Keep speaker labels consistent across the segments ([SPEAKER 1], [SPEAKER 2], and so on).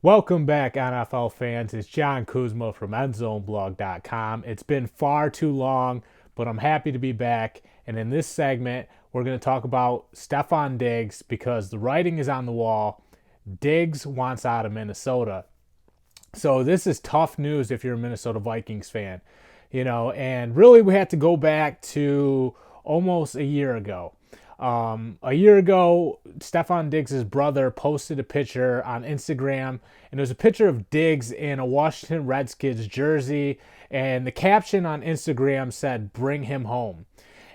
[SPEAKER 1] Welcome back, NFL fans. It's John Kuzma from EndZoneBlog.com. It's been far too long, but I'm happy to be back. And in this segment, we're going to talk about Stefon Diggs because the writing is on the wall. Diggs wants out of Minnesota. So this is tough news if you're a Minnesota Vikings fan, and really we had to go back to almost a year ago. A year ago, Stefon Diggs' brother posted a picture on Instagram, and it was a picture of Diggs in a Washington Redskins jersey, and the caption on Instagram said, "Bring him home."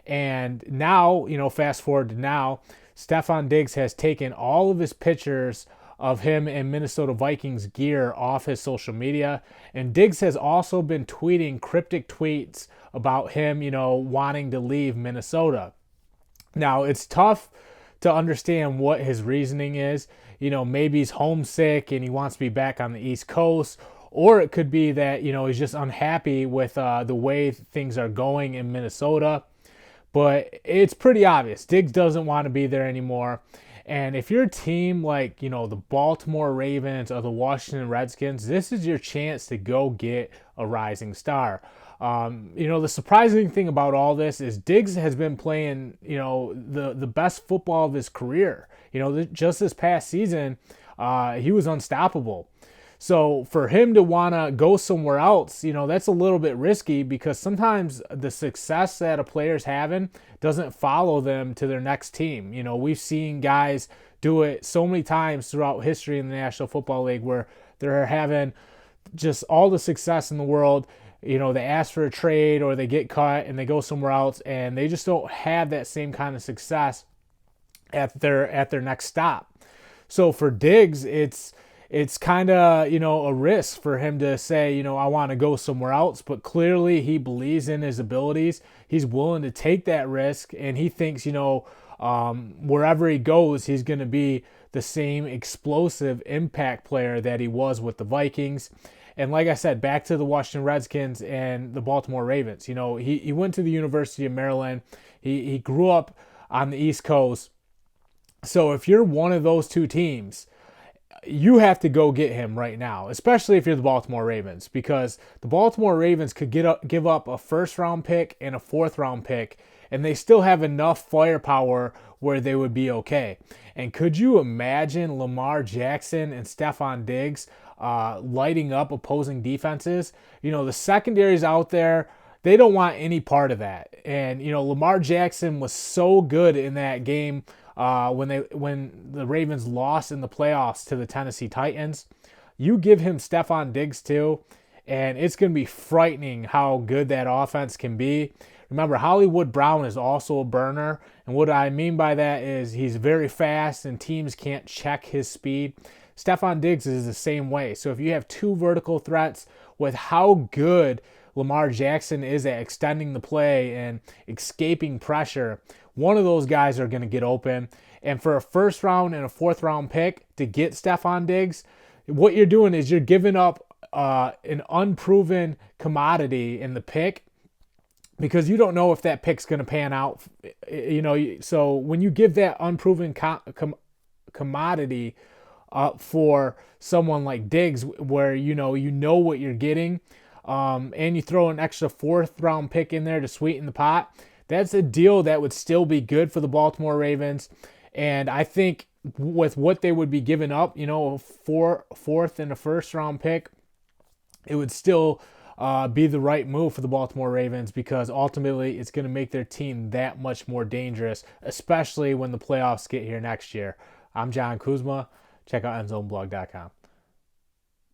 [SPEAKER 1] And now, fast forward to now, Stefon Diggs has taken all of his pictures of him in Minnesota Vikings gear off his social media. And Diggs has also been tweeting cryptic tweets about him, wanting to leave Minnesota. Now, it's tough to understand what his reasoning is. Maybe he's homesick and he wants to be back on the East Coast. Or it could be that, he's just unhappy with the way things are going in Minnesota. But it's pretty obvious. Diggs doesn't want to be there anymore. And if you're a team like, the Baltimore Ravens or the Washington Redskins, this is your chance to go get a rising star. The surprising thing about all this is Diggs has been playing, the best football of his career. Just this past season, he was unstoppable. So for him to want to go somewhere else, that's a little bit risky because sometimes the success that a player's having doesn't follow them to their next team. We've seen guys do it so many times throughout history in the National Football League where they're having just all the success in the world. They ask for a trade or they get cut and they go somewhere else and they just don't have that same kind of success at their next stop. So for Diggs, it's kind of, a risk for him to say, I want to go somewhere else. But clearly he believes in his abilities. He's willing to take that risk. And he thinks, wherever he goes, he's going to be the same explosive impact player that he was with the Vikings. And like I said, back to the Washington Redskins and the Baltimore Ravens. He went to the University of Maryland. He grew up on the East Coast. So if you're one of those two teams, you have to go get him right now, especially if you're the Baltimore Ravens, because the Baltimore Ravens could give up a first-round pick and a fourth-round pick, and they still have enough firepower where they would be okay. And could you imagine Lamar Jackson and Stefon Diggs lighting up opposing defenses? The secondaries out there, they don't want any part of that. And, Lamar Jackson was so good in that game when the Ravens lost in the playoffs to the Tennessee Titans. You give him Stefon Diggs too, and it's going to be frightening how good that offense can be. Remember, Hollywood Brown is also a burner, and what I mean by that is he's very fast and teams can't check his speed. Stefon Diggs is the same way. So if you have two vertical threats with how good Lamar Jackson is at extending the play and escaping pressure, one of those guys are going to get open. And for a first round and a fourth round pick to get Stefon Diggs, what you're doing is you're giving up an unproven commodity in the pick because you don't know if that pick's going to pan out. So when you give that unproven commodity up for someone like Diggs, where you know what you're getting, and you throw an extra fourth round pick in there to sweeten the pot, that's a deal that would still be good for the Baltimore Ravens. And I think with what they would be giving up, a fourth and a first round pick, it would still be the right move for the Baltimore Ravens because ultimately it's going to make their team that much more dangerous, especially when the playoffs get here next year. I'm John Kuzma. Check out EndZoneBlog.com.